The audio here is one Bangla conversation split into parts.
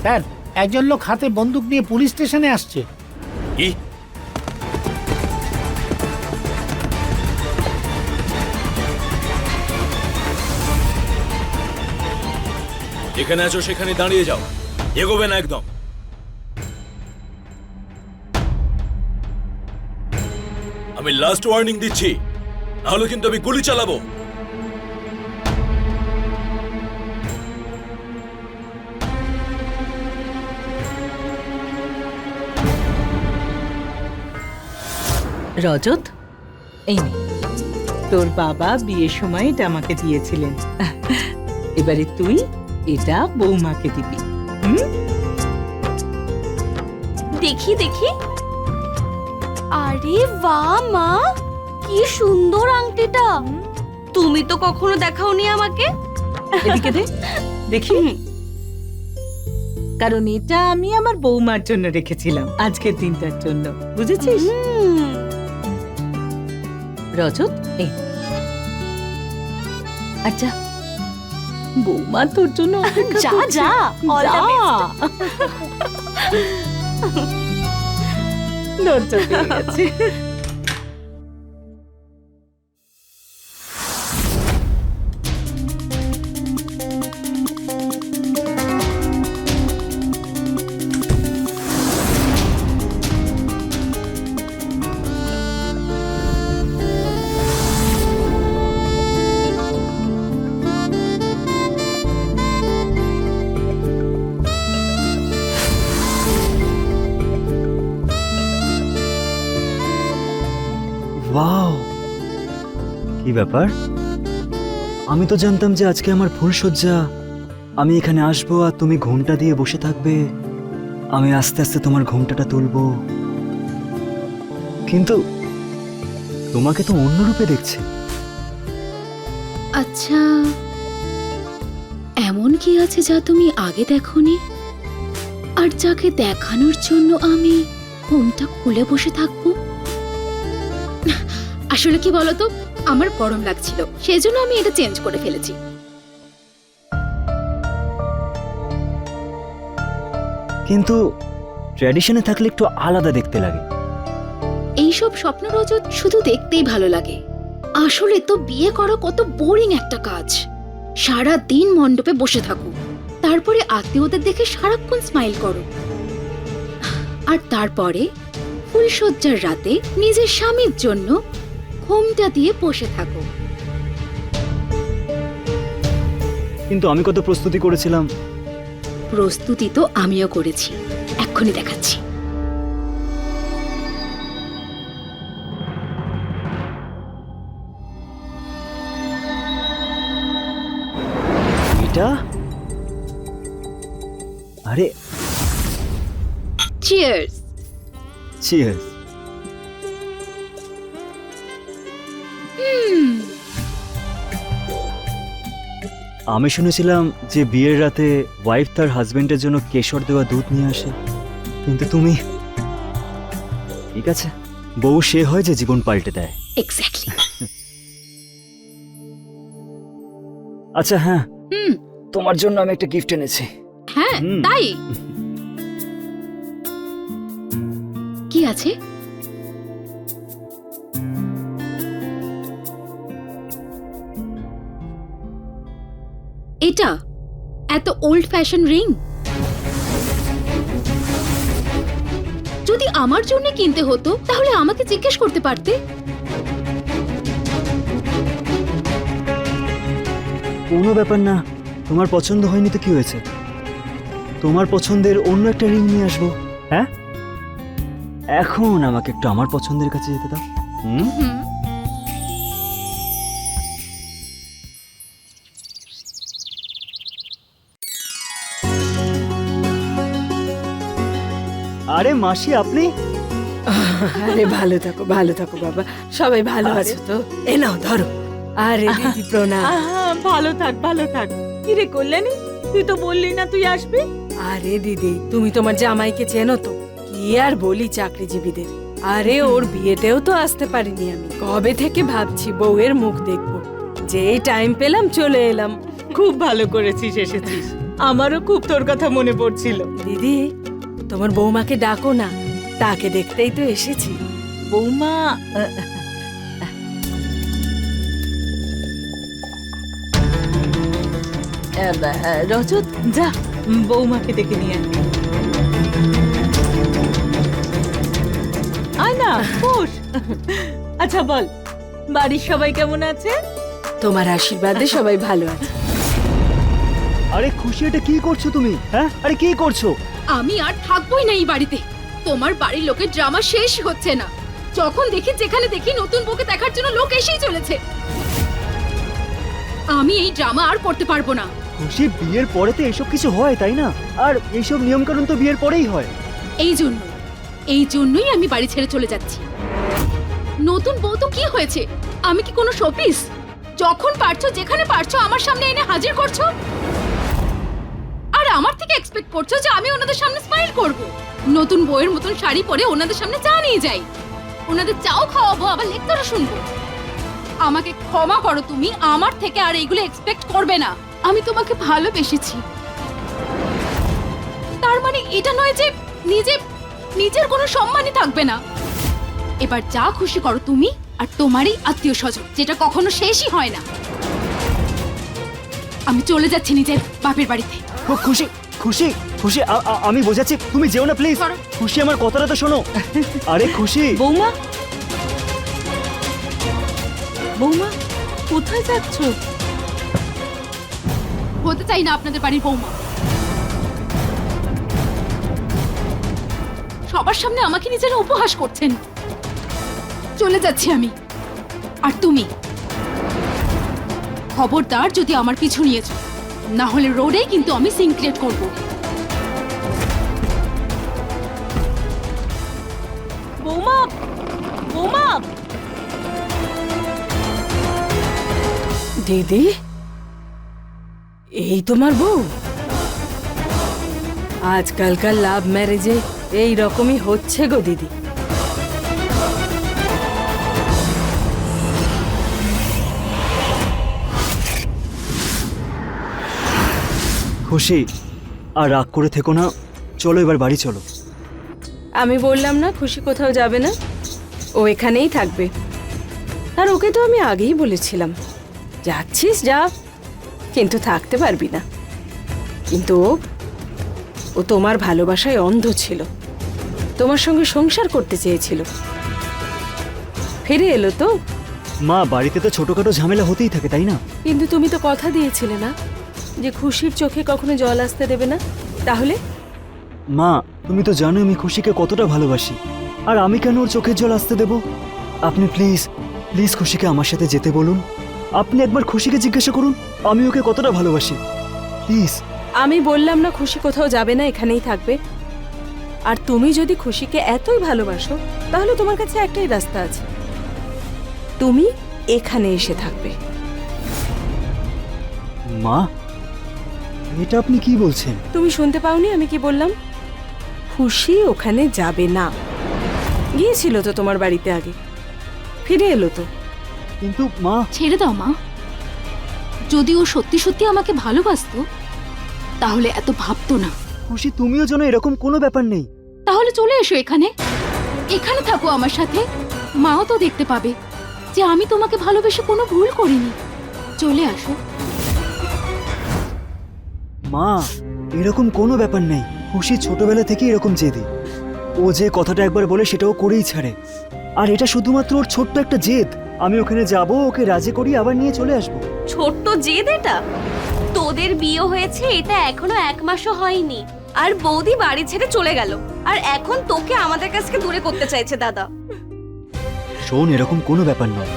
স্যার, একজন লোক হাতে বন্দুক নিয়ে পুলিশ স্টেশনে আসছে। কি? যেখানে আছো সেখানে দাঁড়িয়ে যাও, এগোবে না একদম। আমি লাস্ট ওয়ার্নিং দিচ্ছি, নাহলে কিন্তু আমি গুলি চালাবো। রজত, এই নে, তোর বাবা বিয়ের সময় এটা আমাকে দিয়েছিলেন। এবারে তুই এটা বৌমাকে দিবি। দেখি দেখি। আরে বাহ মা, কি সুন্দর আংটিটা। তুমি তো কখনো দেখাওনি আমাকে। এদিকে দে, দেখি। কারণ এটা আমি আমার বৌমার জন্য রেখেছিলাম, আজকের দিনটার জন্য, বুঝেছিস? রজত, এই আচ্ছা, বৌমা তোর জন্য যা যা, all the best. লজ্জা পেয়ে গেছে। ওয়াও, কি ব্যাপার? আমি তো জানতাম যে আজকে আমার ফুলসজ্জা, আমি এখানে আসবো আর তুমি ঘোমটা দিয়ে বসে থাকবে, আমি আস্তে আস্তে তোমার ঘোমটাটা তুলবো। কিন্তু তোমাকে তো অন্য রূপে দেখছি। আচ্ছা, এমন কি আছে যা তুমি আগে দেখোনি, আর যাকে দেখানোর জন্য আমি ঘোমটা খুলে বসে থাকবো? আসলে কি বলতো, আমার গরম লাগছিল, সেজন্য আমি এটা চেঞ্জ করে ফেলেছি। কিন্তু ট্র্যাডিশনে থাকলে একটু আলাদা দেখতে লাগে। এইসব স্বপ্ন রজত শুধু দেখতেই ভালো লাগে, আসলে তো বিয়ে করা কত বোরিং একটা কাজ। সারা দিন মণ্ডপে বসে থাকো, তারপরে আত্মীয়দের দেখে সারাক্ষণ স্মাইল করো, আর তারপরে ফুলসজ্জার রাতে নিজের স্বামীর জন্য ঘোমটা দিয়ে বসে থাকো। কিন্তু আমি কত প্রস্তুতি করেছিলাম। প্রস্তুতি তো আমিও করেছি, এক্ষুনি দেখাচ্ছি। এটা আরে চিয়ার্স। চিয়ার্স। আমি শুনেছিলাম যে বিয়ের রাতে ওয়াইফ তার হাজবেন্ডের জন্য কেশর দেওয়া দুধ নিয়ে আসে, কিন্তু তুমি, ঠিক আছে, বউ সে হয় যে জীবন পাল্টে দেয়। এক্স্যাক্টলি। আচ্ছা হ্যাঁ, তোমার জন্য আমি একটা গিফট এনেছি। হ্যাঁ তাই? কি আছে? এটা এত ওল্ড ফ্যাশন রিং? যদি আমার জন্য কিনতে হতো তাহলে আমাকে জিজ্ঞেস করতে পারতে। কোনো ব্যাপার না, তোমার পছন্দ হয়নি তো কি হয়েছে, তোমার পছন্দের অন্য একটা রিং নিয়ে আসবো। হ্যাঁ, এখন আমাকে একটু আমার পছন্দের কাছে যেতে দাও। আরে মাসি, আপনি? আরে ভালো থাকো বাবা, সবাই ভালো আছো তো? এ নাও ধরো। আরে দিদি প্রণাম। ভালো থাক, ভালো থাক। কি রে কল্যাণী, তুই তো বললি না তুই আসবি? আরে দিদি, তুমি তোমার জামাইকে চেনো তো, কি আর বলি চাকরিজীবীদের। আরে ওর বিয়েতেও তো আসতে পারিনি আমি, কবে থেকে ভাবছি বউয়ের মুখ দেখবো, যেই টাইম পেলাম চলে এলাম। খুব ভালো করেছিস, এসেছিস। আমারও খুব তোর কথা মনে পড়ছিল। দিদি, তোমার বৌমাকে ডাকো না, তাকে দেখতেই তো এসেছি। বৌমা রজত, যা বৌমাকে ডেকে নিয়ে আয়। আয় না, বস। আচ্ছা বল, বাড়ির সবাই কেমন আছে? তোমার আশীর্বাদে সবাই ভালো আছে। আরে খুশি, এটা কি করছো তুমি? হ্যাঁ, আরে কি করছো? আমি আর থাকবোই না এই বাড়িতে। তোমার বাড়ির লোকের ড্রামা শেষ হচ্ছে না। যখন দেখি যেখানে দেখি নতুন বউকে দেখার জন্য লোক এসেই চলেছে। আমি এই ড্রামা আর করতে পারবো না। খুশি, বিয়ের পরে তো এসব কিছু হয় তাই না? আর এইসব নিয়মকানুন তো বিয়ের পরেই হয়। এই জন্যই আমি বাড়ি ছেড়ে চলে যাচ্ছি। নতুন বউ তো কি হয়েছে? আমি কি কোনো শোপিস? যখন পারছো যেখানে পারছো আমার সামনে এনে হাজির করছো, আর আমার থেকে এক্সপেক্ট করছো যে আমি ওনাদের সামনে স্মাইল করব। নতুন বউয়ের মতন শাড়ি পরে ওনাদের সামনে চা নিয়ে যাই, ওনাদের চাও খাওয়াবো, আবার লেকচারও শুনবো। আমাকে ক্ষমা করো, তুমি আমার থেকে আর এইগুলো এক্সপেক্ট করবে না। আমি তোমাকে ভালোবেসেছি, তার মানে এটা নয় যে নিজের কোনো সম্মানই থাকবে না। এবার যা খুশি করো তুমি আর তোমারই আত্মীয় স্বজন, যেটা কখনো শেষই হয় না। আমি চলে যাচ্ছি নিজের বাপের বাড়িতে। ও খুশি, খুশি, খুশি, আমি বোঝাচ্ছি, তুমি যেও না প্লিজ। সরো। খুশি, আমার কথাটা তো শোনো। আরে খুশি, বৌমা, বৌমা কোথায় যাচ্ছ? হতে চাই না আপনাদের বাড়ির বৌমা। সবার সামনে আমাকে নিজেরা উপহাস করছেন। চলে যাচ্ছি আমি। আর তুমি খবরদার যদি আমার পিছু নিয়েছো, না হলে রোডে কিন্তু আমি সিন ক্রিয়েট করবো। বৌমা, বৌমা, দিদি, এই তোমার বউ? আজকালকার লাভ ম্যারেজে এই রকমই হচ্ছে গো দিদি। খুশি, আর রাগ করে থেকো না, চলো এবার বাড়ি চলো। আমি বললাম না খুশি কোথাও যাবে না, ও এখানেই থাকবে। আর ওকে তো আমি আগেই বলেছিলাম, যাচ্ছিস যা, কিন্তু থাকতে পারবি না। কিন্তু ও তোমার ভালোবাসায় অন্ধ ছিল, তোমার সঙ্গে সংসার করতে চেয়েছিল। ফিরে এলো তো। মা, বাড়িতে তো ছোটখাটো ঝামেলা হতেই থাকে তাই না? কিন্তু তুমি তো কথা দিয়েছিলে না যে খুশির চোখে কখনো জল আসতে দেবে না। তাহলে মা, তুমি তো জানো আমি খুশিকে কতটা ভালোবাসি, আর আমি কেন ওর চোখের জল আসতে দেব? আপনি প্লিজ প্লিজ খুশিকে আমার সাথে যেতে বলুন। আপনি একবার খুশিকে জিজ্ঞাসা করুন আমি ওকে কতটা ভালোবাসি, প্লিজ। আমি বললাম না খুশি কোথাও যাবে না, এখানেই থাকবে। আর তুমি যদি খুশিকে এতই ভালোবাসো, তাহলে তোমার কাছে একটাই রাস্তা আছে, তুমি এখানে এসে থাকবে। মা, এটা আপনি কি বলছেন? তুমি শুনতে পাওনি আমি কি বললাম? খুশি ওখানে যাবে না। গিয়েছিল তো তোমার বাড়িতে আগে, ফিরে এলো তো। কিন্তু মা। ছেড়ে দাও মা। যদি ও সত্যি সত্যি আমাকে ভালোবাসতো তাহলে এত ভাবতো না। খুশি, তুমিও জানো এরকম কোনো ব্যাপার নেই। তাহলে চলে এসো এখানে, এখানে থাকো আমার সাথে। মাও তো দেখতে পাবে যে আমি তোমাকে ভালোবেসে কোনো ভুল করিনি। চলে আসো। মা, এরকম কোনো ব্যাপার নেই। খুশি ছোটবেলা থেকে এরকম জেদি। ও যে কথাটা একবার বলে সেটাও করেই ছাড়ে। আর এটা শুধুমাত্র ওর ছোট্ট একটা জেদ। আমি ওখানে যাব, ওকে রাজি করি, আবার নিয়ে চলে আসবো। ছোট্ট জেদ এটা? তোদের বিয়ে হয়েছে এটা এখনো 1 মাসও হয়নি, আর বৌদি বাড়ি ছেড়ে চলে গেল, আর এখন তোকে আমাদের কাছ থেকে দূরে করতে চাইছে দাদা। শোন, এরকম কোনো ব্যাপার নয়।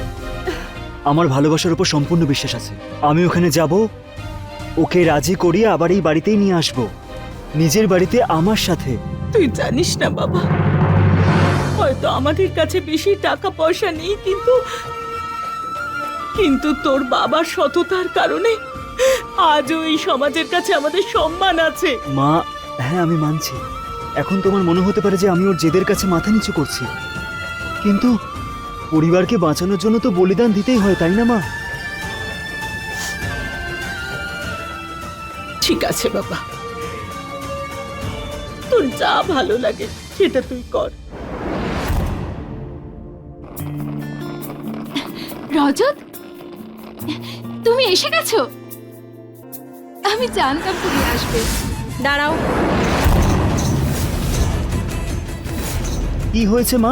আমার ভালোবাসার উপর সম্পূর্ণ বিশ্বাস আছে। আমি ওখানে যাব, ওকে রাজি করিয়ে আবার এই বাড়িতেই নিয়ে আসব, নিজের বাড়িতে আমার সাথে। তুই জানিস না বাবা, হয়তো আমাদের কাছে বেশি টাকা পয়সা নেই, কিন্তু তোর বাবার সততার কারণে আজও এই সমাজের কাছে আমাদের সম্মান আছে। মা, হ্যাঁ আমি মানছি, এখন তোমার মনে হতে পারে যে আমি ওর জেদের কাছে মাথা নিচু করছি, কিন্তু পরিবারকে বাঁচানোর জন্য তো বলিদান দিতেই হয় তাই না মা? ঠিক আছে বাবা, তোর যা ভালো লাগে সেটা তুই কর। রজত, তুমি এসে গেছো? আমি জানতাম তুমি আসবে। দাঁড়াও, কি হয়েছে মা?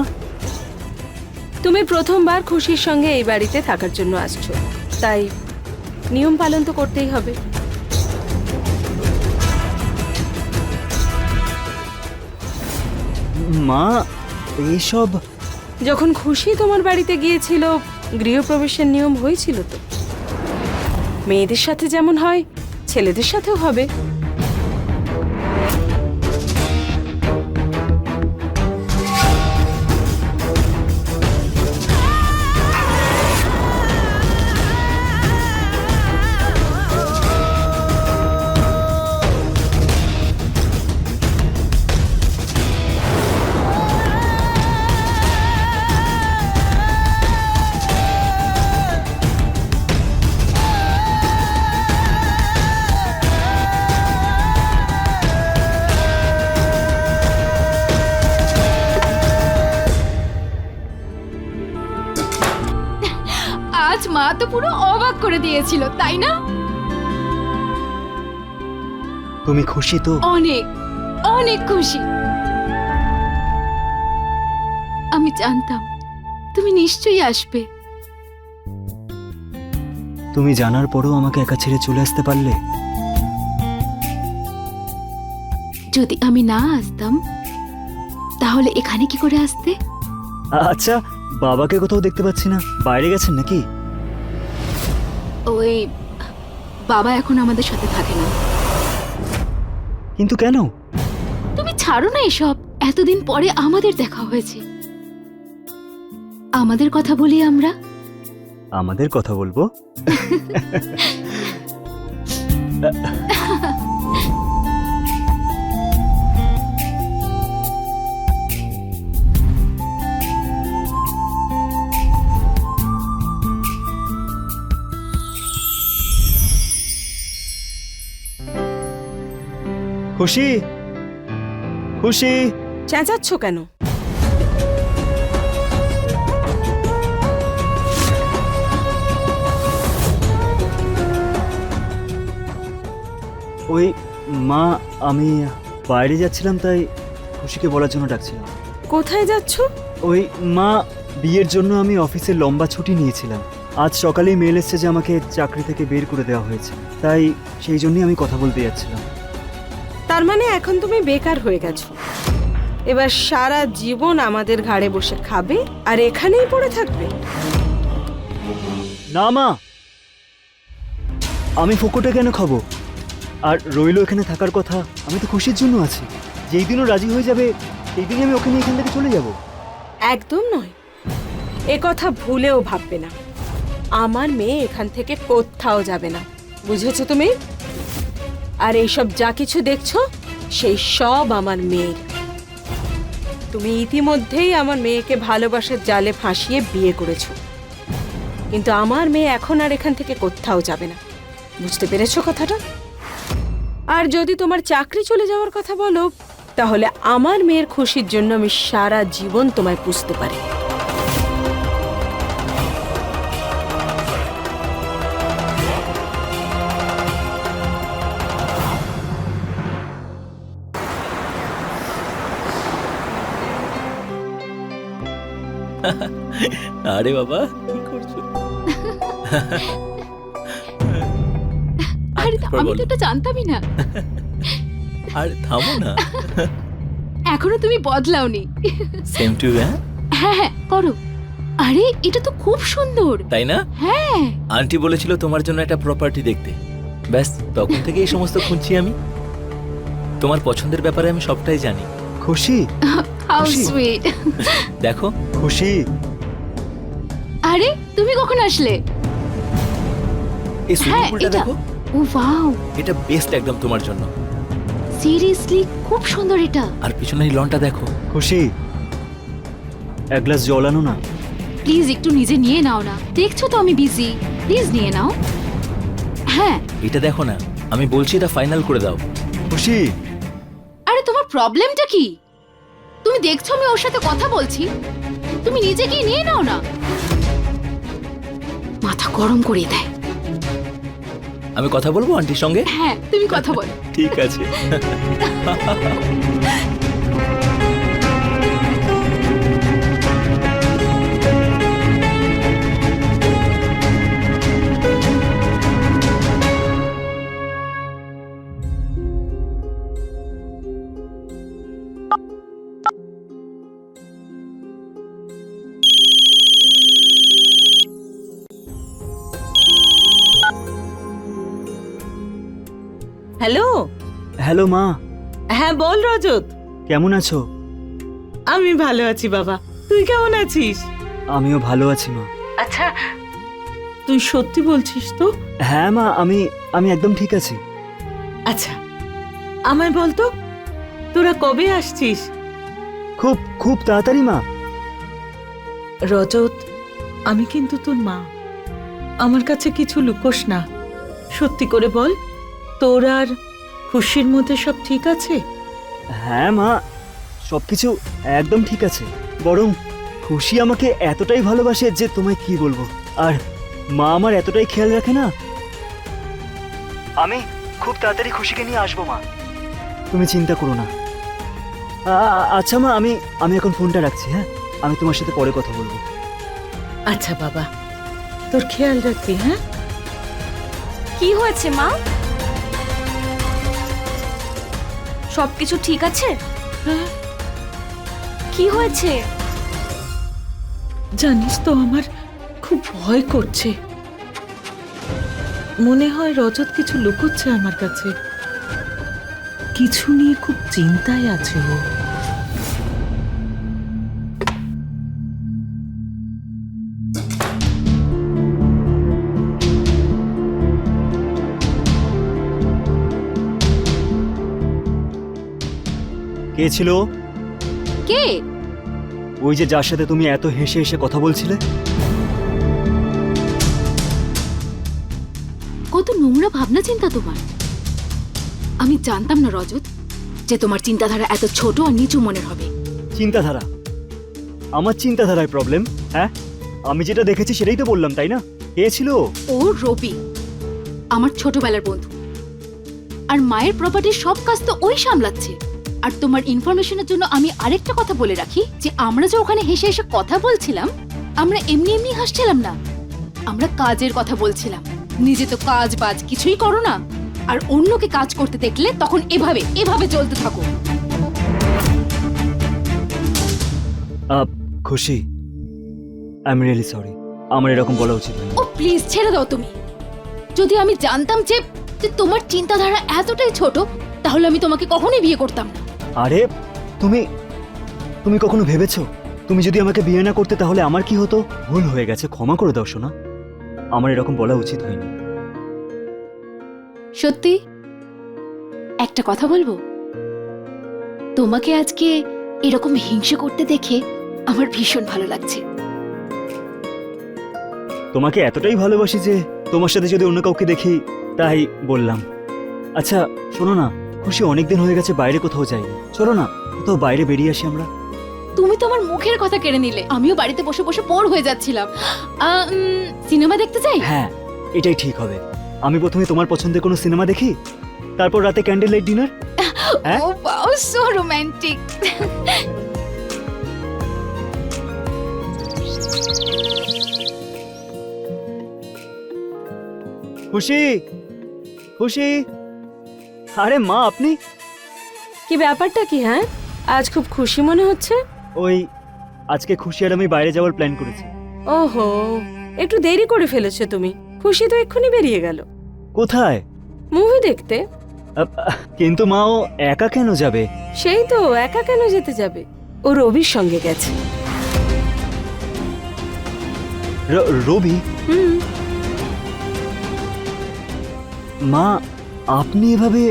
তুমি প্রথমবার খুশির সঙ্গে এই বাড়িতে থাকার জন্য আসছো, তাই নিয়ম পালন তো করতেই হবে। মা, এইসব যখন খুশি তোমার বাড়িতে গিয়েছিল, গৃহপ্রবেশের নিয়ম হয়েছিল তো। মেয়েদের সাথে যেমন হয়, ছেলেদের সাথেও হবে। আজ মা তো পুরো অবাক করে দিয়েছিল, তাই না? তুমি খুশি তো? অনেক অনেক খুশি। আমি জানতাম তুমি নিশ্চয়ই আসবে। তুমি জানার পরও আমাকে একা ছেড়ে চলে আসতে পারলে? যদি আমি না আসতাম তাহলে এখানে কি করে আসতে? আচ্ছা, বাবাকে কোথাও দেখতে পাচ্ছি না, বাইরে গেছেন নাকি? ওই বাবা এখন আমাদের সাথে থাকে না। কিন্তু কেন? তুমি ছাড়ো না এসব, এতদিন পরে আমাদের দেখা হয়েছে। আমাদের কথা বলি আমরা। আমাদের কথা বলবো? খুশি, খুশি, চেঁচাচ্ছ কেন? ওই মা, আমি বাইরে যাচ্ছিলাম, তাই খুশিকে বলার জন্য ডাকছিলাম। কোথায় যাচ্ছ? ওই মা, বিয়ের জন্য আমি অফিসে লম্বা ছুটি নিয়েছিলাম। আজ সকালেই মেল এসেছে যে আমাকে চাকরি থেকে বের করে দেওয়া হয়েছে, তাই সেই জন্যই আমি কথা বলতে যাচ্ছিলাম। তার মানে এখন তুমি বেকার হয়ে গেছো। এবার সারা জীবন আমাদের ঘাড়ে বসে খাবে আর এখানেই পড়ে থাকবে? না মা, আমি ফোকটে কেন খাবো? আর রইল এখানে থাকার কথা, আমি তো খুশির জন্য আছি। যেই দিনও রাজি হয়ে যাবে সেই দিনই আমি ওকে নিয়ে এখান থেকে চলে যাব। একদম নয়, এ কথা ভুলেও ভাববে না। আমার মেয়ে এখান থেকে কোথাও যাবে না, বুঝেছো তুমি? আর এইসব যা কিছু দেখছো সেই সব আমার মেয়ের। তুমি ইতিমধ্যেই আমার মেয়েকে ভালোবাসার জালে ফাঁসিয়ে বিয়ে করেছো, কিন্তু আমার মেয়ে এখন আর এখান থেকে কোথাও যাবে না। বুঝতে পেরেছো কথাটা? আর যদি তোমার চাকরি চলে যাওয়ার কথা বলো, তাহলে আমার মেয়ের খুশির জন্য আমি সারা জীবন তোমায় পুষতে পারি। আরে বাবা, কি করছো? আরে তারপর আমি তো বলো। এটা জানতামই না। আরে থামো না। এখনো তুমি বদলাওনি। Same to you. হ্যাঁ হ্যাঁ হ্যাঁ করো। আরে এটা তো খুব সুন্দর। তাই না? হ্যাঁ, আন্টি বলেছিল তোমার জন্য একটা প্রপার্টি দেখতে। ব্যাস তখন থেকে এই সমস্ত খুঁজছি আমি। তোমার পছন্দের ব্যাপারে আমি সবটাই জানি। খুশি, হাউ খুশি। সুইট। দেখো, খুশি, আরে তুমি কখন আসলে? এই সুইমিং হ্যাঁ, পুলটা এটা- দেখো, ও ওয়াও, এটা বেস্ট একদম তোমার জন্য। সিরিয়াসলি খুব সুন্দর এটা। আর পিছনের এই লনটা দেখো। খুশি, এক গ্লাস জল আনো না। প্লিজ একটু নিজে নিয়ে নাও না, দেখছো তো আমি বিজি। প্লিজ নিয়ে নাও। হ্যাঁ এটা দেখো না, আমি বলছি এটা ফাইনাল করে দাও। খুশি, আরে তোমার প্রবলেমটা কি? তুমি দেখছো আমি ওর সাথে কথা বলছি, তুমি নিজে গিয়ে নিয়ে নাও না। মাথা গরম করে দেয়। আমি কথা বলবো আন্টির সঙ্গে? হ্যাঁ, তুমি কথা বলো। ঠিক আছে। হ্যালো। হ্যালো মা, হ্যাঁ বল রজত। কেমন আছো? আমি ভালো আছি বাবা, তুই কেমন আছিস? আমিও ভালো আছি মা। আচ্ছা, তুই সত্যি বলছিস তো? হ্যাঁ মা, আমি একদম ঠিক আছি। আচ্ছা, আমায় বলতো তোরা কবে আসছিস? খুব খুব তাড়াতাড়ি মা। রজত, আমি কিন্তু তোর মা, আমার কাছে কিছু লুকোস না। সত্যি করে বল, তোর আর খুশির মধ্যে সব ঠিক আছে? হ্যাঁ মা, সবকিছু একদম ঠিক আছে। বরং খুশি আমাকে এতটাই ভালোবাসে যে তোমায় কি বলবো। আর মা আমার এতটাই খেয়াল রাখে না। আমি খুব তাড়াতাড়ি খুশিকে নিয়ে আসবো মা, তুমি চিন্তা করো না। আচ্ছা মা, আমি এখন ফোনটা রাখছি। হ্যাঁ, আমি তোমার সাথে পরে কথা বলবো। আচ্ছা বাবা, তোর খেয়াল রাখবি। হ্যাঁ। কি হয়েছে মা? সবকিছু ঠিক আছে? হ্যাঁ, কি হয়েছে? জানিস তো আমার খুব ভয় করছে। মনে হয় রজত কিছু লুকোচ্ছে আমার কাছে। কিছু নিয়ে খুব চিন্তায় আছে ও। কে ছিল? কে? ওই যে যার সাথে তুমি এত হেসে হেসে কথা বলছিলে। কত নোংরা ভাবনা চিন্তা তোমার। আমি জানতাম না রজত যে তোমার চিন্তাধারা এত ছোট আর নিচু মনের হবে। চিন্তাধারা? আমার চিন্তাধারায় প্রবলেম? হ্যাঁ, আমি যেটা দেখেছি সেটাই তো বললাম, তাই না? কে ছিল? ও রবি, আমার ছোটবেলার বন্ধু। আর মায়ের প্রপার্টির সব কাজ তো ওই সামলাচ্ছে। আর তোমার ইনফরমেশনের জন্য আমি আরেকটা কথা বলে রাখি, যে আমরা যে ওখানে হেসে হেসে কথা বলছিলাম, আমরা এমনি এমনি হাসছিলাম না, আমরা কাজের কথা বলছিলাম। নিজে তো কাজ বাজ কিছুই করো না, আর অন্যকে কাজ করতে দেখলে তখন এভাবে এভাবে চলতে থাকো। খুশি, আই এম রিয়েলি সরি। আমার এরকম বলা উচিত হয়নি। ও প্লিজ ছেড়ে দাও তুমি। যদি আমি জানতাম যে যে তোমার চিন্তাধারা এতটাই ছোট, তাহলে আমি তোমাকে কখনোই বিয়ে করতাম না। আরে তুমি কখনো ভেবেছো তুমি যদি আমাকে বিয়ে না করতে তাহলে আমার কি হতো? ভুল হয়ে গেছে, ক্ষমা করে দাও সোনা। আমার এরকম বলা উচিত হয়নি। সত্যি একটা কথা বলবো, তোমাকে আজকে এরকম হিংসে করতে দেখে আমার ভীষণ ভালো লাগছে। তোমাকে এতটাই ভালোবাসি যে তোমার সাথে যদি অন্য কাউকে দেখি তাই বললাম। আচ্ছা শোনো না, খুশি অনেকদিন হয়ে গেছে বাইরে কোথাও যাইনি, চলো না কোথাও বাইরে বেরিয়ে আসি আমরা। তুমি তো আমার মুখের কথা কেড়ে নিলে। আমিও বাড়িতে বসে বসে বোর হয়ে যাচ্ছিলাম। সিনেমা দেখতে চাই? হ্যাঁ, এটাই ঠিক হবে। আমি প্রথমে তোমার পছন্দের কোনো সিনেমা দেখি, তারপর রাতে ক্যান্ডেল লাইট ডিনার। হ্যাঁ? ও ওয়াও, সো রোমান্টিক। খুশি, খুশি, আরে মা আপনি? কি ব্যাপারটা কি? হ্যাঁ, আজ খুব খুশি মনে হচ্ছে। ওই আজকে খুশি আর আমি বাইরে যাওয়ার প্ল্যান করেছি। ওহো, একটু দেরি করে ফেলেছো তুমি। খুশি তো এক্ষুনি বেরিয়ে গেল। কোথায়? মুভি দেখতে। কিন্তু মা ও একা কেন যাবে? সেই তো, একা কেন যেতে যাবে? ও রবির সঙ্গে গেছে। রবি? হুম। মা আপনি এভাবে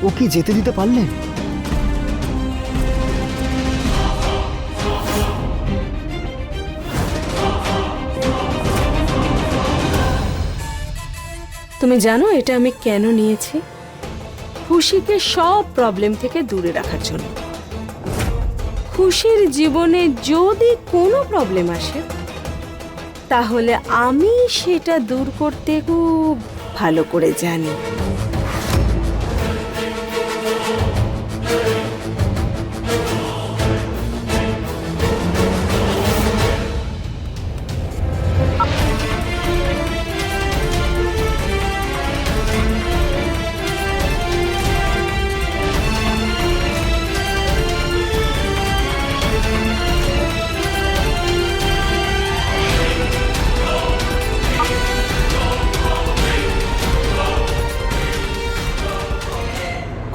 ওকে যেতে দিতে পারলেন? তুমি জানো এটা আমি কেন নিয়েছি? খুশিকে সব প্রবলেম থেকে দূরে রাখার জন্য। খুশির জীবনে যদি কোনো প্রবলেম আসে তাহলে আমি সেটা দূর করতে খুব ভালো করে জানি।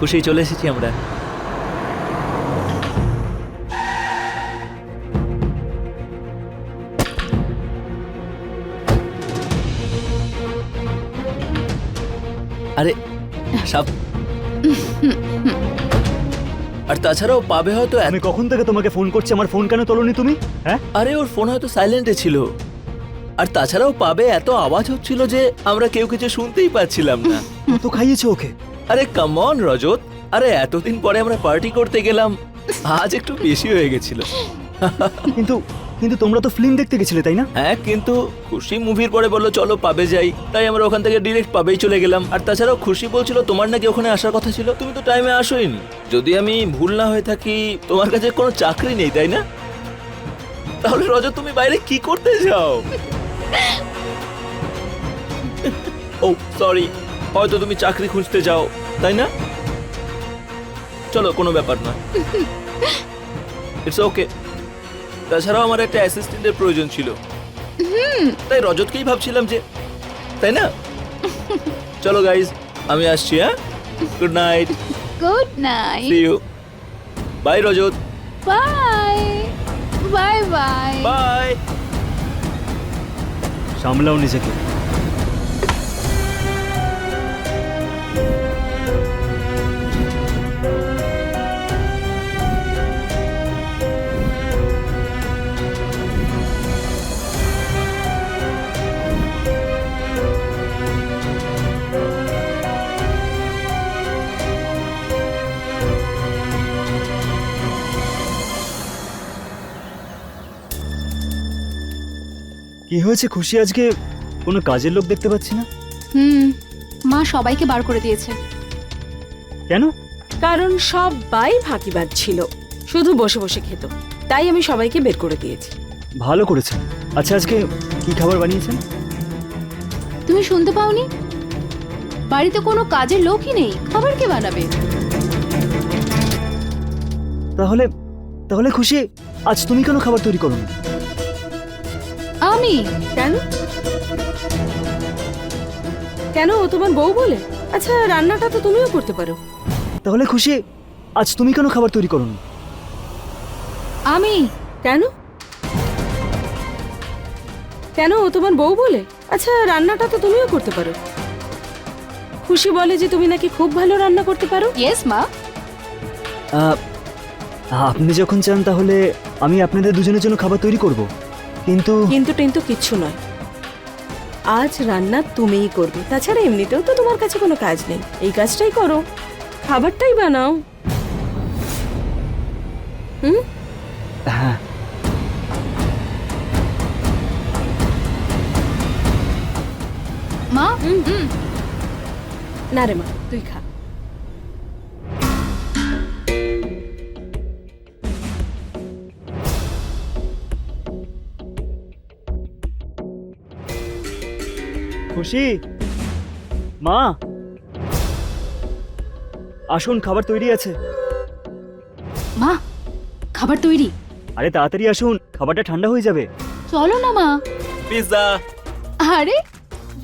খুশি, চলে এসেছি আমরা। আরে সাপ। আর তাছাড়াও পাবে হয়তো আমি কখন থেকে তোমাকে ফোন করছি, আমার ফোন কেন তোলনি তুমি? হ্যাঁ, আরে ওর ফোন হয়তো সাইলেন্টে ছিল। আর তাছাড়াও পাবে এত আওয়াজ হচ্ছিল যে আমরা কেউ কিছু শুনতেই পাচ্ছিলাম না। কত খাইয়েছো ওকে? আরে কাম অন রজত, আরে এতদিন পরে আমরা পার্টি করতে গেলাম, আজ একটু বেশি হয়ে গেছিল। কিন্তু কিন্তু তোমরা তো ফিল্ম দেখতে গেছিলে তাই না? হ্যাঁ, কিন্তু খুশি মুভির পরে বললো চলো পাবে যাই, তাই আমরা ওখান থেকে ডিরেক্ট পাবেই চলে গেলাম। আর তাছাড়াও খুশি বলছিল তোমার নাকি ওখানে আসার কথা ছিল, তুমি তো টাইমে আসোইনি। যদি আমি ভুল না হয়ে থাকি তোমার কাছে কোনো চাকরি নেই তাই না? তাহলে রজত তুমি বাইরে কি করতে যাও? ও সরি, হয়তো তুমি চাকরি খুঁজতে যাও তাই না? চলো, কোনো ব্যাপার না, ইটস ওকে। তাছাড়াও আমার একটা অ্যাসিস্ট্যান্টের প্রয়োজন ছিল, তাই রজতকেই ভাবছিলাম যে, তাই না? চলো গাইজ, আমি আসছি। হ্যাঁ, good night. Good night. See you. Bye Rajat. Bye bye bye. Bye. সামলাও নিজেকে। কি হয়েছে খুশি, আজকে কোনো কাজের লোক দেখতে পাচ্ছি না? মা সবাইকে বার করে দিয়েছে। কেন? কারণ সবাই ফাঁকিবাজ ছিল, শুধু বসে বসে খেত, তাই আমি সবাইকে বের করে দিয়েছি। ভালো করেছেন। আচ্ছা, আজকে কি খাবার বানিয়েছেন? তুমি শুনতে পাওনি? বাড়িতে কোনো কাজের লোকই নেই, খাবার কে বানাবে? তাহলে তাহলে খুশি, আজ তুমি কেন খাবার তৈরি করো না? আমি? কেন? কেন, ও তোমার বউ বলে? আচ্ছা, রান্নাটা তো তুমিও করতে পারো। তাহলে খুশি, আজ তুমি কেন খাবার তৈরি করো না? আমি? কেন? কেন, ও তোমার বউ বলে? আচ্ছা, রান্নাটা তো তুমিও করতে পারো। খুশি বলে যে তুমি নাকি খুব ভালো রান্না করতে পারো। ইয়েস মা। আপনি যখন চান তাহলে আমি আপনাদের দুজনের জন্য খাবার তৈরি করব, কিন্তু কিন্তু কিচ্ছু নয়, আজ রান্না তুমিই করবে। তাছাড়া এমনিতেও তো তোমার কাছে কোনো কাজ নেই, এই কাজটাই করো, খাবারটাই বানাও। হ্যাঁ। মা? না রে মা, তুই খা। খুশি, মা আসুন, খাবার তৈরি আছে। মা, খাবার তৈরি? আরে তাড়াতাড়ি আসুন, খাবারটা ঠান্ডা হয়ে যাবে। চলো না মা। পিৎজা। আরে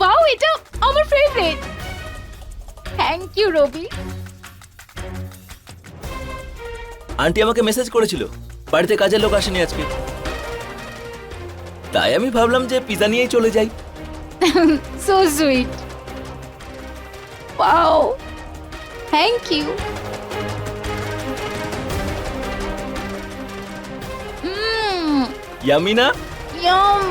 বাও, এটা আমার favourite. Thank you Rabi. Aunty আমাকে মেসেজ করেছিল বাড়িতে কাজের লোক আসেনি আজকে, তাই আমি ভাবলাম যে পিৎজা নিয়েই চলে যাই। So sweet. Wow, thank you. Yummy না? ইয়াম।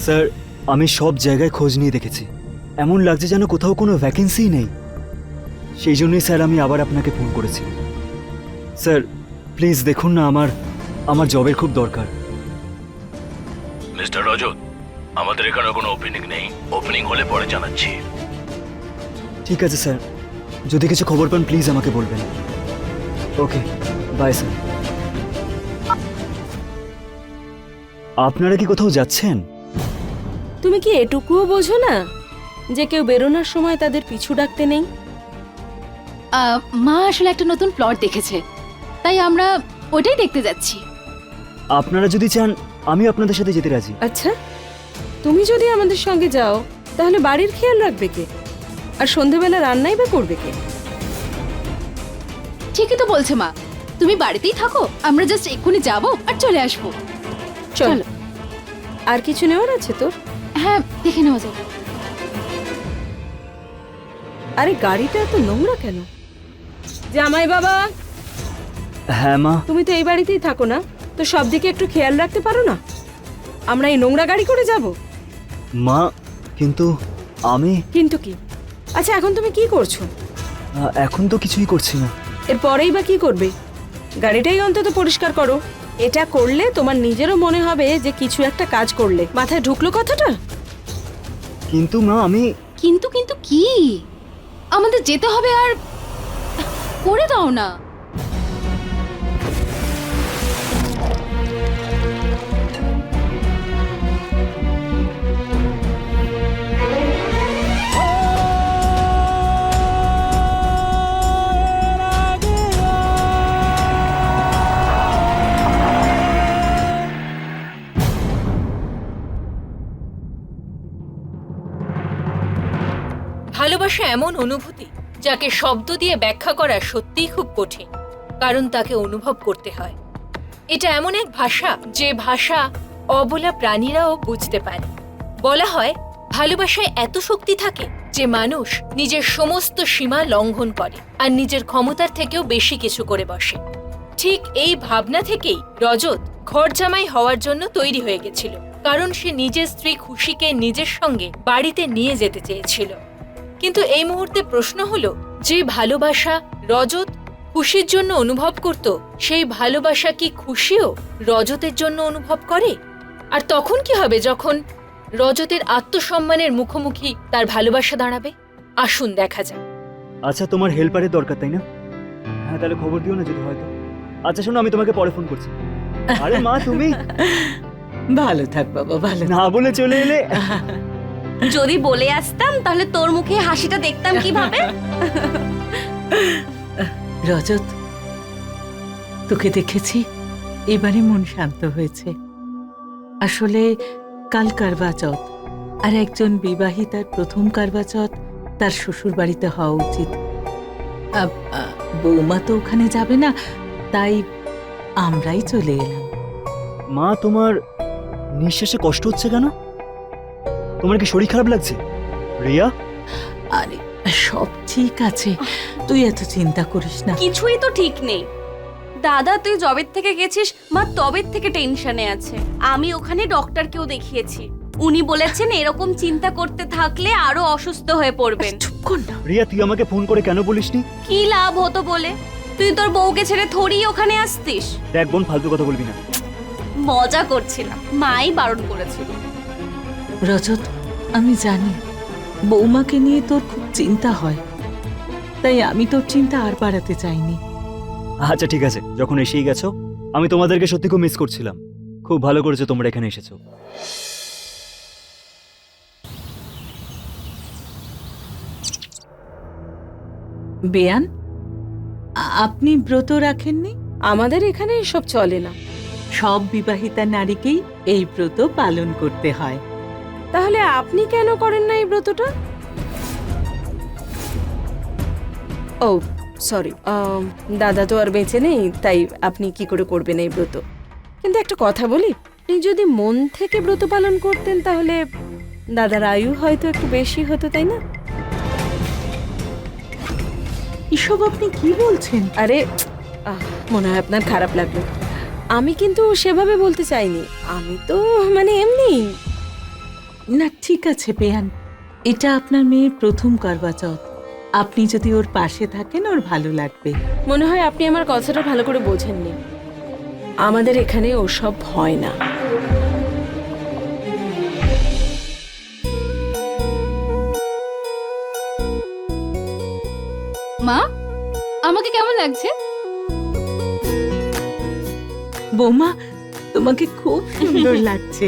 স্যার আমি সব জায়গায় খোঁজ নিয়ে দেখেছি, এমন লাগছে যেন কোথাও কোনো ভ্যাকেন্সি নেই। সেই জন্যই স্যার আমি আবার আপনাকে ফোন করেছি। স্যার প্লিজ দেখুন না, আমার জবের খুব দরকার। মিস্টার রজত, আমাদের এখানে কোনো ওপেনিং নেই, ওপেনিং হলে পরে জানাচ্ছি। ঠিক আছে স্যার, যদি কিছু খবর পান প্লিজ আমাকে বলবেন। Okay bye sir. আপনারা কি কোথাও যাচ্ছেন? তুমি কি এটুকুও বোঝো না যে কেউ বেরোনোর সময় তাদের পিছু ডাকতে নেই? মা আসলে একটা নতুন প্লট দেখেছে, তাই আমরা ওটাই দেখতে যাচ্ছি। আপনারা যদি চান আমি আপনাদের সাথে যেতে রাজি। আচ্ছা, তুমি যদি আমাদের সঙ্গে যাও তাহলে বাড়ির খেয়াল রাখবে কে, আর সন্ধেবেলা রান্নাই বা করবে কে? ঠিকই তো বলছে মা, তুমি বাড়িতেই থাকো, আমরা জাস্ট এক্ষুনি যাবো আর চলে আসবো। চলো। আর কিছু নেওয়ার আছে তোর? হ্যাঁ, দেখে নেওয়া যাবে। আরে গাড়িটা এত নোংরা কেন? জামাই বাবা, হ্যাঁ মা। তুমি তো এই বাড়িতেই থাকো না, তো সব দিকে একটু খেয়াল রাখতে পারো না? আমরা এই নোংরা গাড়ি করে যাব? মা কিন্তু আমি কিন্তু কি? আচ্ছা এখন তুমি কি করছো? এখন তো কিছুই করছি না। এরপরেই বা কি করবে? গাড়িটাই অন্তত পরিষ্কার করো। এটা করলে তোমার নিজেরও মনে হবে যে কিছু একটা কাজ করলে। মাথায় ঢুকলো কথাটা? কিন্তু মা আমি কিন্তু কিন্তু কি, আমাদের যেতে হবে, আর করে দাও না। ভালোবাসা এমন অনুভূতি যাকে শব্দ দিয়ে ব্যাখ্যা করা সত্যিই খুব কঠিন, কারণ তাকে অনুভব করতে হয়। এটা এমন এক ভাষা যে ভাষা অবলা প্রাণীরাও বুঝতে পারে। বলা হয় ভালোবাসায় এত শক্তি থাকে যে মানুষ নিজের সমস্ত সীমা লঙ্ঘন করে আর নিজের ক্ষমতার থেকেও বেশি কিছু করে বসে। ঠিক এই ভাবনা থেকেই রজত ঘরজামাই হওয়ার জন্য তৈরি হয়ে গেছিল, কারণ সে নিজের স্ত্রী খুশিকে নিজের সঙ্গে বাড়িতে নিয়ে যেতে চেয়েছিল। কিন্তু এই মুহূর্তে প্রশ্ন হলো, যে ভালোবাসা রজত খুশির জন্য অনুভব করত, সেই ভালোবাসা কি খুশিও রজতের জন্য অনুভব করে? আর তখন কি হবে যখন রজতের আত্মসম্মানের মুখোমুখি তার ভালোবাসা দাঁড়াবে? আসুন দেখা যাক। আচ্ছা তোমার হেল্পারের দরকার তাই না? হ্যাঁ তাহলে খবর দিও না যদি হয়তো। আচ্ছা শোনো, আমি তোমাকে পরে ফোন করছি। আরে মা তুমি ভালো থাক বাবা, ভালো না বলে চলে এলে। যদি বলে আসতাম তাহলে তোর মুখে হাসিটা দেখতাম কিভাবে? রজত, তোকে দেখেছি, এবারে মন শান্ত হয়েছে। আসলে কাল কারবা চৌথ, আর একজন বিবাহিতার প্রথম কারবা চৌথ তার শ্বশুর বাড়িতে হওয়া উচিত। বৌমা তো ওখানে যাবে না, তাই আমরাই চলে এলাম। মা তোমার নিঃশ্বাসে কষ্ট হচ্ছে কেন? তোমার কি শরীর খারাপ লাগছে রিয়া? আরে সব ঠিক আছে, তুই এত চিন্তা করিস না। কিছুই তো ঠিক নেই দাদা, তুই জবের থেকে গেছিস, মা তবের থেকে টেনশনে আছে। আমি ওখানে ডক্টরকেও দেখিয়েছি, উনি বলেছেন এরকম চিন্তা করতে থাকলে আরো অসুস্থ হয়ে পড়বেন। চুপ কর না। রিয়া তুই আমাকে ফোন করে কেন বলিসনি? কি লাভ হতো বলে? তুই তোর বউকে ছেড়ে থোড়ি ওখানে আসতিস। দেখ বোন, ফালতু কথা বলবি না। মজা করছিলাম, মাই বারণ করেছিল। রজত, আমি জানি বৌমাকে নিয়ে তোর খুব চিন্তা হয়, তাই আমি তোর চিন্তা আর বাড়াতে চাইনি। আচ্ছা ঠিক আছে, যখন এসেই গেছো, আমি তোমাদেরকে সত্যি খুব মিস করছিলাম। খুব ভালো করেছো তোমরা এখানে এসেছো। বেয়ান, আপনি ব্রত রাখেননি? আমাদের এখানে এসব চলে না। সব বিবাহিতা নারীকেই এই ব্রত পালন করতে হয়। তাহলে আপনি কেন করেন না এই ব্রতটা? ও সরি, দাদা তো আর বেঁচে নেই, তাই আপনি কি করে করবেন এই ব্রত? কিন্তু একটা কথা বলি, আপনি যদি মন থেকে ব্রত পালন করতেন তাহলে দাদার আয়ু হয়তো একটু বেশি হতো, তাই না? এসব আপনি কি বলছেন? আরে মনে হয় আপনার খারাপ লাগলো। আমি কিন্তু সেভাবে বলতে চাইনি, আমি তো মানে এমনি। না ঠিক আছে বেয়ান, এটা আপনার মেয়ের প্রথম করবা চৌথ। আপনি যদি ওর পাশে থাকেন ওর ভালো লাগবে। মনে হয় আপনি আমার কথাটা ভালো করে বোঝেননি। আমাদের এখানে ওসব হয় না। মা, আমাকে কেমন লাগছে? বৌমা, তোমাকে খুব সুন্দর লাগছে,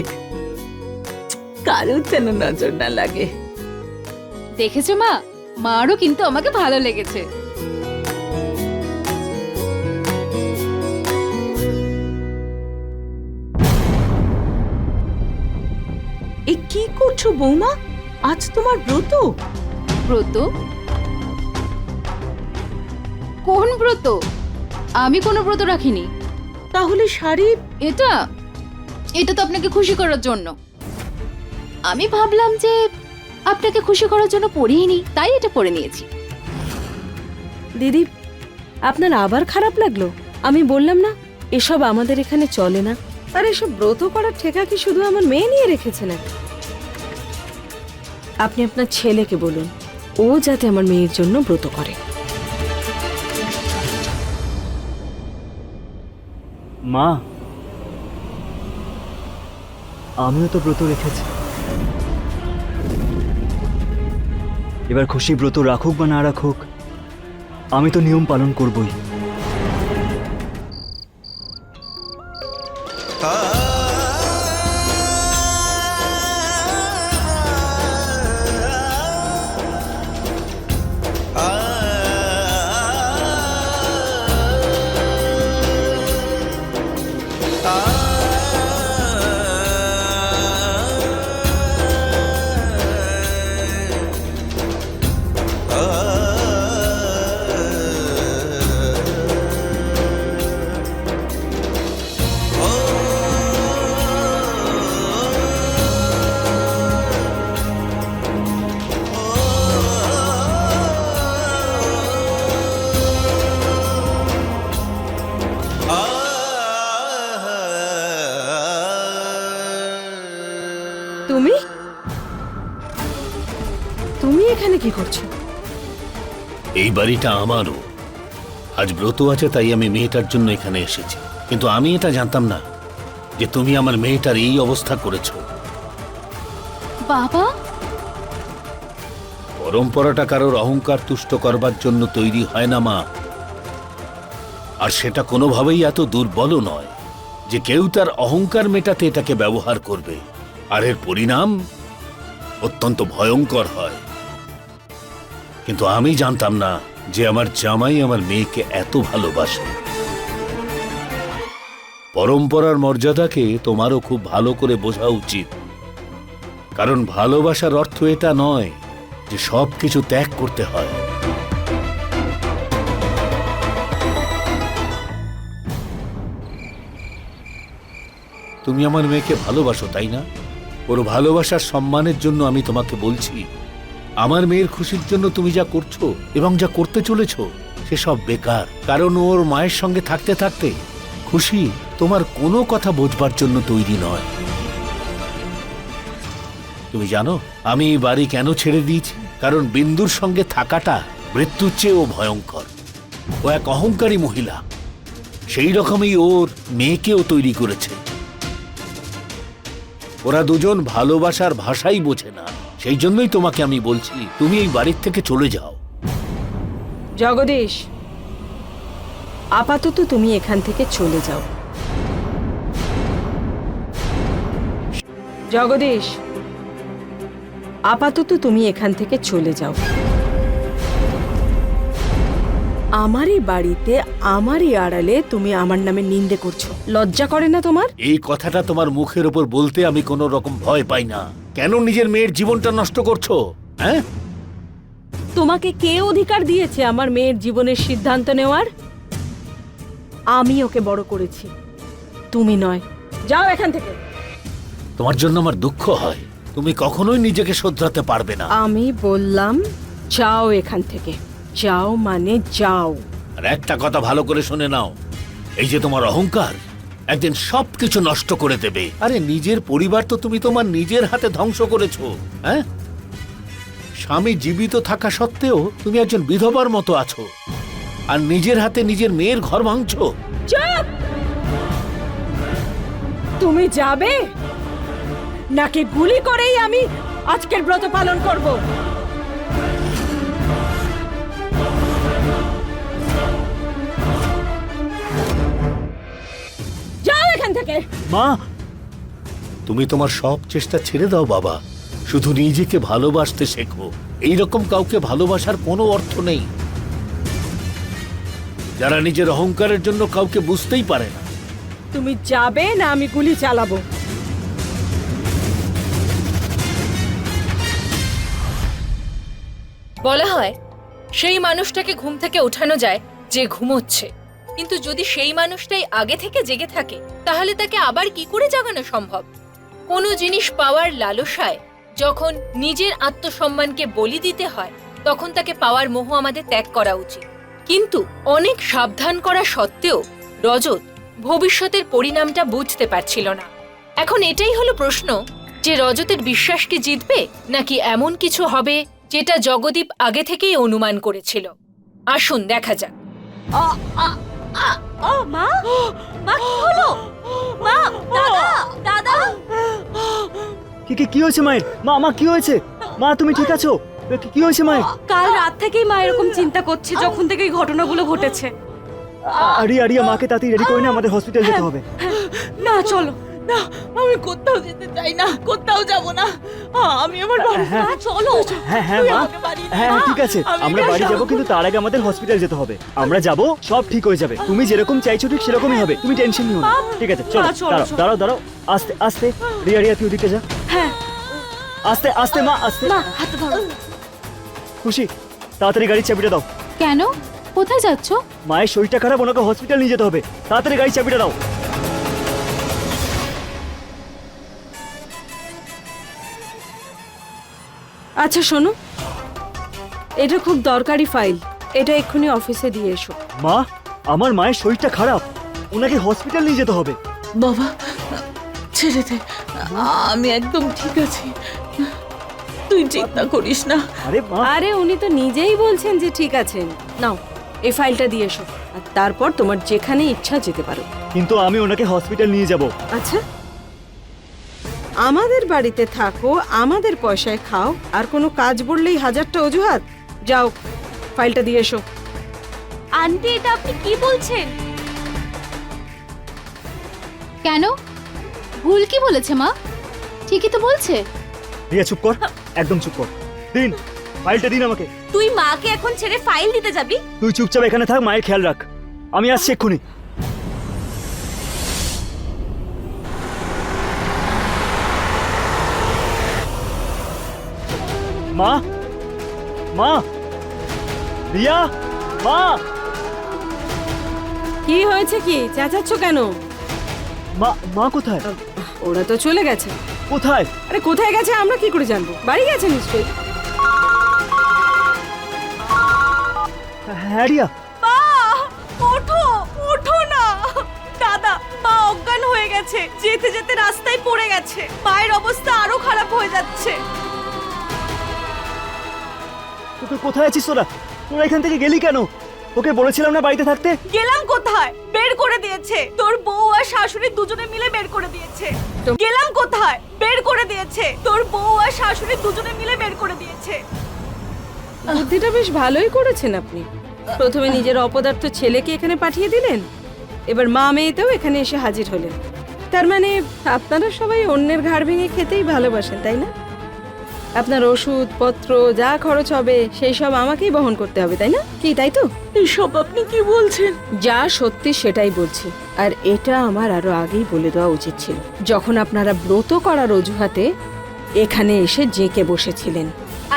কারোর যেন নজর না লাগে। দেখেছো মা, মারও কিন্তু আমাকে ভালো লেগেছে। এ কি করছো বৌমা? আজ তোমার ব্রত? ব্রত? কোন ব্রত? আমি কোনো ব্রত রাখিনি। তাহলে শাড়ি? এটা এটা তো আপনাকে খুশি করার জন্য। আমি ভাবলাম যে আপনাকে খুশি করার জন্য পরিয়ে নি, তাই এটা পরে নিয়েছি। দিদি, আপনার আবার খারাপ লাগলো? আমি বললাম না এসব আমাদের এখানে চলে না। আর এসব ব্রত করার ঠেকা কি শুধু আমার মেয়ে নিয়ে রেখেছে না? আপনি আপনার ছেলেকে বলুন ও যাতে আমার মেয়ের জন্য ব্রত করে। মা, আমিও তো ব্রত রেখেছি। এবার খুশি ব্রত রাখুক বা না রাখুক, আমি তো নিয়ম পালন করবই। তুমি তুমি এখানে কি করছো? এই বাড়িটা আমারও। আজ ব্রত আছে তাই আমি মেয়েটার জন্য এখানে এসেছি, কিন্তু আমি এটা জানতাম না যে তুমি আমার মেয়েটার এই অবস্থা করেছো। বাবা, পরম্পরাটা কারোর অহংকার তুষ্ট করবার জন্য তৈরি হয় না মা। আর সেটা কোনোভাবেই এত দুর্বলও নয় যে কেউ তার অহংকার মেটাতে এটাকে ব্যবহার করবে, আর এর পরিণাম অত্যন্ত ভয়ঙ্কর হয়। কিন্তু আমি জানতাম না যে আমার জামাই আমার মেয়েকে এত ভালোবাসে। পরম্পরার মর্যাদাকে তোমারও খুব ভালো করে বোঝা উচিত, কারণ ভালোবাসার অর্থ এটা নয় যে সবকিছু ত্যাগ করতে হয়। তুমি আমার মেয়েকে ভালোবাসো, তাই না? ওর ভালোবাসার সম্মানের জন্য আমি তোমাকে বলছি, আমার মেয়ের খুশির জন্য তুমি যা করছো এবং যা করতে চলেছো সেসব বেকার। কারণ ওর মায়ের সঙ্গে থাকতে থাকতে খুশি তোমার কোনো কথা বোঝবার জন্য তৈরি নয়। তুমি জানো আমি এই বাড়ি কেন ছেড়ে দিয়েছি? কারণ বিন্দুর সঙ্গে থাকাটা মৃত্যুর চেয়েও ভয়ঙ্কর। ও এক অহংকারী মহিলা, সেই রকমই ওর মেয়েকেও তৈরি করেছে। ওরা দুজন ভালোবাসার ভাষাই বোঝে না। সেই জন্যই তোমাকে আমি বলছি তুমি এই বাড়ির থেকে চলে যাও। জগদীশ, আপাতত তুমি এখান থেকে চলে যাও। জগদীশ, আপাতত তুমি এখান থেকে চলে যাও। আমারই বাড়িতে আমারই আড়ালে তুমি আমার নামে নিন্দে করছো, লজ্জা করে না তোমার? এই কথাটা তোমার মুখের উপর বলতে আমি কোনো রকম ভয় পাই না। কেন নিজের মেয়ের জীবনটা নষ্ট করছো? হ্যাঁ, তোমাকে কে অধিকার দিয়েছে আমার মেয়ের জীবনের সিদ্ধান্ত নেওয়ার? আমি ওকে বড় করেছি, তুমি নয়। যাও এখান থেকে। তোমার জন্য আমার দুঃখ হয়। তুমি কখনোই নিজেকে শোধরাতে পারবে না। আমি বললাম যাও এখান থেকে। যাও মানে যাও। আর একটা কথা ভালো করে শুনে নাও, এই যে তোমার অহংকার, একদিন সবকিছু নষ্ট করে দেবে। আরে নিজের পরিবার তো তুমি তোমার নিজের হাতে ধ্বংস করেছো। হ্যাঁ, স্বামী জীবিত থাকা সত্ত্বেও তুমি একজন বিধবার মতো আছো, আর নিজের হাতে নিজের মেয়ের ঘর ভাঙছো। চুপ! তুমি যাবে নাকি গুলি করেই আমি আজকের ব্রত পালন করব? যাও এখান থেকে। মা, তুমি তোমার সব চেষ্টা ছেড়ে দাও বাবা, শুধু নিজেকে ভালোবাসতে শেখো। এইরকম কাউকে ভালোবাসার কোনো অর্থ নেই, যারা নিজের অহংকারের জন্য কাউকে বুঝতেই পারে না। তুমি যাবে না আমি গুলি চালাবো? বলা হয় সেই মানুষটাকে ঘুম থেকে ওঠানো যায় যে ঘুমোচ্ছে, কিন্তু যদি সেই মানুষটাই আগে থেকে জেগে থাকে তাহলে তাকে আবার কি করে জাগানো সম্ভব? কোনো জিনিস পাওয়ার লালসায় যখন নিজের আত্মসম্মানকে বলি দিতে হয় তখন তাকে পাওয়ার মোহ আমাদের ত্যাগ করা উচিত। কিন্তু অনেক সাবধান করা সত্ত্বেও রজত ভবিষ্যতের পরিণামটা বুঝতে পারছিল না। এখন এটাই হলো প্রশ্ন যে রজতের বিশ্বাস কি জিতবে নাকি এমন কিছু হবে যেটা জগদীপ আগে থেকেই অনুমান করেছিল। আসুন দেখা যাক। মা, মা কি হলো? মা, দাদা, দাদা। কি হয়েছে মায়ের? মা কি হয়েছে? মা তুমি ঠিক আছো? কি হয়েছে মায়ের? কাল রাত থেকেই মা এরকম চিন্তা করছে যখন থেকে এই ঘটনাগুলো ঘটেছে। আরিয়া মাকে তাড়াতাড়ি রেডি করে না, আমাদের হসপিটাল যেতে হবে। না চলো। না, আমি কোথাও যেতে চাই না, কোথাও যাব না। আমি আমার বাড়ি। হ্যাঁ, মা চলো। হ্যাঁ তুই মা, আমাকে বাড়ি নিয়ে হ্যাঁ যা। ঠিক আছে, আমি আমরা একা বাড়ি যাবো, যাবো। কিন্তু তার আগে আমাদের হসপিটাল যেতে হবে। আমরা যাবো, সব ঠিক হয়ে যাবে। তুমি যেরকম চাইছো ঠিক সেরকমই হবে, তুমি টেনশন নিও না। ঠিক আছে, চলো। মা, চলো, চলো। দাঁড়াও আস্তে আস্তে। রিয়া তুই ওদিকে যা। হ্যাঁ আস্তে আস্তে মা, আস্তে। মা, হাতে ধরো। খুশি, তাড়াতাড়ি গাড়ির চাবিটা দাও। কেন? কোথায় যাচ্ছ? মায়ের শরীরটা খারাপ, ওনাকে হসপিটাল নিয়ে যেতে হবে। তাড়াতাড়ি গাড়ির চাবিটা দাও। আচ্ছা শোনো, এটা খুব দরকারি ফাইল, এটা এক্ষুনি অফিসে দিয়ে এসো। মা, আমার মায়ের শরীরটা খারাপ, ওনাকে হসপিটাল নিয়ে যেতে হবে। বাবা, ছেড়ে দে, আমি একদম ঠিক আছি, তুই চিন্তা করিস না। আরে মা, আরে উনি তো নিজেই বলছেন যে ঠিক আছেন। নাও এই ফাইলটা দিয়ে এসো, আর তারপর তোমার যেখানে ইচ্ছা যেতে পারো। কিন্তু আমি ওনাকে হসপিটাল নিয়ে যাব। আচ্ছা, আমাদের বাড়িতে থাকো, আমাদের পয়সায় খাও, আর কোনো কাজ বললেই হাজারটা অজুহাত। যাও ফাইলটা দিয়ে এসো। আন্টি, এটা আপনি কি বলছেন? কেন? ভুল কি বলেছে মা? ঠিকই তো বলছে। রিয়া চুপ কর, একদম চুপ কর। দিন ফাইলটা দিন আমাকে। তুই মাকে এখন ছেড়ে ফাইল দিতে যাবি? তুই চুপচাপ এখানে থাক, মায়ের খেয়াল রাখ। আমি আসছি এক্ষুনি। মা, রিয়া, মা। কি হয়েছে, কি চেঁচাচ্ছ কেন? মা কোথায়? ওরা তো চলে গেছে। কোথায়? আরে কোথায় গেছে আমরা কি করে জানবো? বাড়ি গেছে নিশ্চয়ই। হ্যাঁ রিয়া। মা, ওঠো, ওঠো না। দাদা, মা অজ্ঞান হয়ে গেছে, যেতে যেতে রাস্তায় পড়ে গেছে। মায়ের অবস্থা আরো খারাপ হয়ে যাচ্ছে। তুই কোথায় আছিস? তোরা এখান থেকে গেলি কেন? তোকে বলেছিলাম না বাড়িতে থাকতে? গেলাম কোথায়? বের করে দিয়েছে। তোর বউ আর শাশুড়ি দুজনে মিলে বের করে দিয়েছে। গেলাম কোথায়? বের করে দিয়েছে। তোর বউ আর শাশুড়ি দুজনে মিলে বের করে দিয়েছে। বুদ্ধিটা বেশ ভালোই করেছেন আপনি। প্রথমে নিজের অপদার্থ ছেলেকে এখানে পাঠিয়ে দিলেন, এবার মা মেয়েতেও এখানে এসে হাজির হলেন। তার মানে আপনারা সবাই অন্যের ঘাড় ভেঙে খেতেই ভালোবাসেন, তাই না? আপনার ওষুধ পত্র যা খরচ হবে সেই সব আমাকেই বহন করতে হবে, তাই না? কি তাই তো? এসব আপনি কি বলছেন? যা সত্যি সেটাই বলছি। আর এটা আমার আরো আগেই বলে দেওয়া উচিত ছিল, যখন আপনারা ব্রত করার অজুহাতে এখানে এসে জেঁকে বসেছিলেন।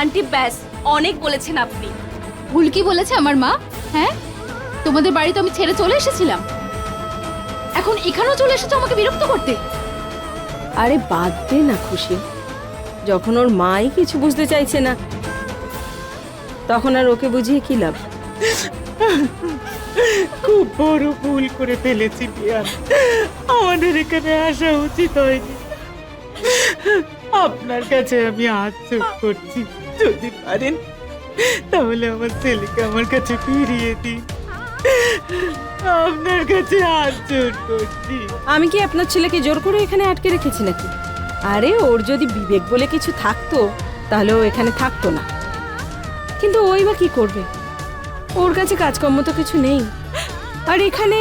আন্টি ব্যাস, অনেক বলেছেন আপনি। ভুল কি বলেছে আমার মা? হ্যাঁ, তোমাদের বাড়ি তো আমি ছেড়ে চলে এসেছিলাম, এখন এখানেও চলে এসেছো আমাকে বিরক্ত করতে। আরে বাদ দে না খুশি, যখন ওর মাই কিছু বুঝতে চাইছে না তখন আর ওকে বুঝিয়ে কি লাভ? খুব বড় ভুল করে ফেলেছি বিয়ান, আমাদের এখানে আসা উচিত হয়নি। আপনার কাছে আমি হাত জোড় করছি, যদি পারেন তাহলে আমার ছেলেকে আমার কাছে ফিরিয়ে দিন। আপনার কাছে হাত জোড় করছি। আমি কি আপনার ছেলেকে জোর করে এখানে আটকে রেখেছি নাকি? আরে ওর যদি বিবেক বলে কিছু থাকতো তাহলে ও এখানে থাকতো না। কিন্তু ওই বা কি করবে, ওর কাছে কাজকর্ম তো কিছু নেই। আর এখানে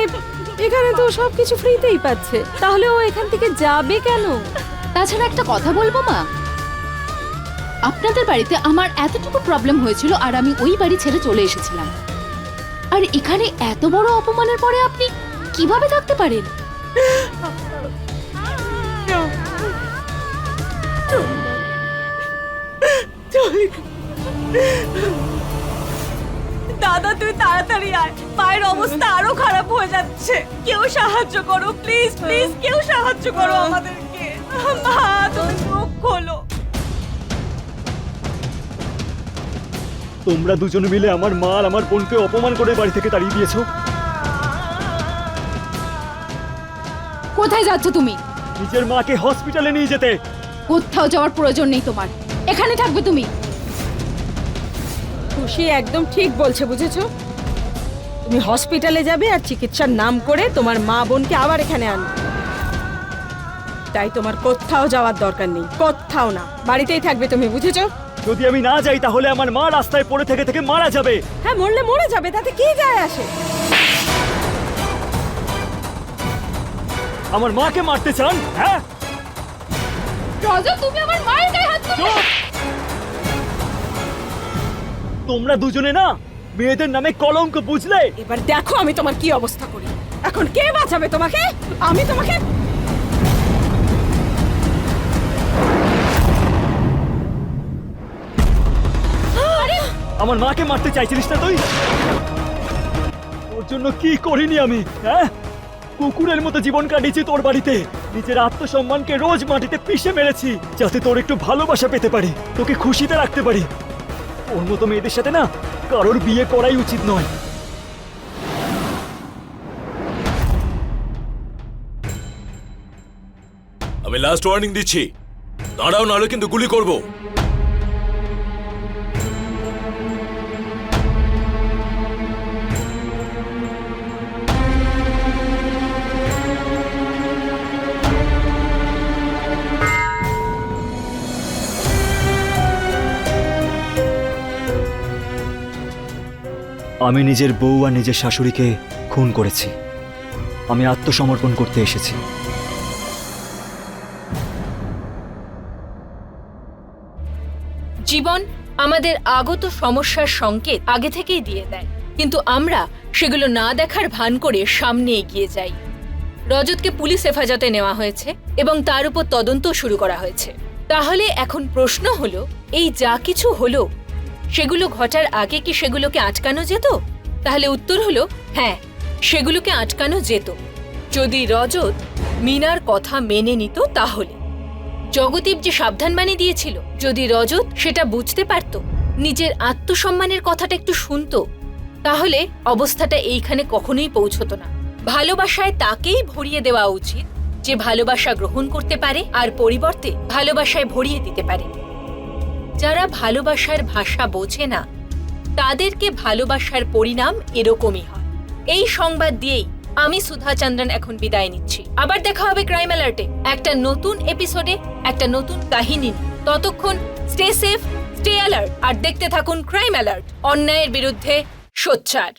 এখানে তো সব কিছু ফ্রিতেই পাচ্ছে, তাহলে ও এখান থেকে যাবে কেন? তাছাড়া একটা কথা বলবো মা, আপনাদের বাড়িতে আমার এতটুকু প্রবলেম হয়েছিল আর আমি ওই বাড়ি ছেড়ে চলে এসেছিলাম, আর এখানে এত বড় অপমানের পরে আপনি কিভাবে থাকতে পারেন? দাদা তুই তাড়াতাড়ি আয়, মায়ের অবস্থা আরো খারাপ হয়ে যাচ্ছে। কেউ সাহায্য করো প্লিজ, প্লিজ কেউ সাহায্য করো আমাদেরকে। মা তুমি মুখ খোলো। তোমরা দুজনে মিলে আমার মা আর আমার বোনকে অপমান করে বাড়ি থেকে তাড়িয়ে দিয়েছো। কোথায় যাচ্ছ তুমি? নিজের মাকে হসপিটালে নিয়ে যেতে। কোথাও যাওয়ার প্রয়োজন নেই তোমার, এখানে থাকবে তুমি। খুশি একদম ঠিক বলছে, বুঝেছো? তুমি হসপিটালে যাবে আর চিকিৎসার নাম করে তোমার মা বোনকে আবার এখানে আনবে। তাই তোমার কোথাও যাওয়ার দরকার নেই, কোথাও না, বাড়িতেই থাকবে তুমি, বুঝেছো? যদি আমি না যাই তাহলে আমার মা রাস্তায় পড়ে থেকে থেকে মারা যাবে। হ্যাঁ, মরলে মরে যাবে, তাতে কি যায় আসে? আমার মাকে মারতে চান? হ্যাঁ, রজত তুমি আমার মায়ের গায়ে হাত তুলছো। চুপ! তোমরা দুজনে না মেয়েদের নামে কলঙ্ক, বুঝলে? এবার দেখো আমি তোমার কি অবস্থা করি। এখন কে বাঁচাবে তোমাকে? আমি তোমাকে আমার মাকে মারতে চাইছিলিস না তুই? ওর জন্য কি করিনি আমি, হ্যাঁ? কুকুরের মতো জীবন কাটিয়েছি তোর বাড়িতে, নিজের আত্মসম্মানকে রোজ মাটিতে পিষে মেরেছি যাতে তোর একটু ভালোবাসা পেতে পারি, তোকে খুশিতে রাখতে পারি। ওর মতো মেয়েদের সাথে না কারোর বিয়ে করাই উচিত নয়। আমি লাস্ট ওয়ার্নিং দিচ্ছি, দাঁড়াও নাহলে কিন্তু গুলি করব। আমি নিজের বউ আর নিজের শাশুড়িকে খুন করেছি। আমি আত্মসমর্পণ করতে এসেছি। জীবন আমাদের আগত সমস্যার সংকেত আগে থেকেই দিয়ে দেয়, কিন্তু আমরা সেগুলো না দেখার ভান করে সামনে এগিয়ে যাই। রজতকে পুলিশ হেফাজতে নেওয়া হয়েছে এবং তার উপর তদন্ত শুরু করা হয়েছে। তাহলে এখন প্রশ্ন হলো, এই যা কিছু হলো সেগুলো ঘটার আগে কি সেগুলোকে আটকানো যেত? তাহলে উত্তর হলো হ্যাঁ, সেগুলোকে আটকানো যেত যদি রজত মিনার কথা মেনে নিত। তাহলে জগদীপ যে সাবধানবাণী দিয়েছিল, যদি রজত সেটা বুঝতে পারত, নিজের আত্মসম্মানের কথাটা একটু শুনতো, তাহলে অবস্থাটা এইখানে কখনোই পৌঁছতো না। ভালোবাসায় তাকেই ভরিয়ে দেওয়া উচিত যে ভালোবাসা গ্রহণ করতে পারে আর পরিবর্তে ভালোবাসায় ভরিয়ে দিতে পারে। যারা ভালোবাসার ভাষা বোঝে না তাদেরকে ভালোবাসার পরিণাম এরকমই হয়। এই সংবাদ দিয়েই আমি সুধা চন্দ্রন এখন বিদায় নিচ্ছি। আবার দেখা হবে ক্রাইম অ্যালার্টে একটা নতুন এপিসোডে, একটা নতুন কাহিনী। ততক্ষণ স্টে সেফ, স্টে অ্যালার্ট আর দেখতে থাকুন ক্রাইম অ্যালার্ট, অন্যায়ের বিরুদ্ধে সোচ্চার।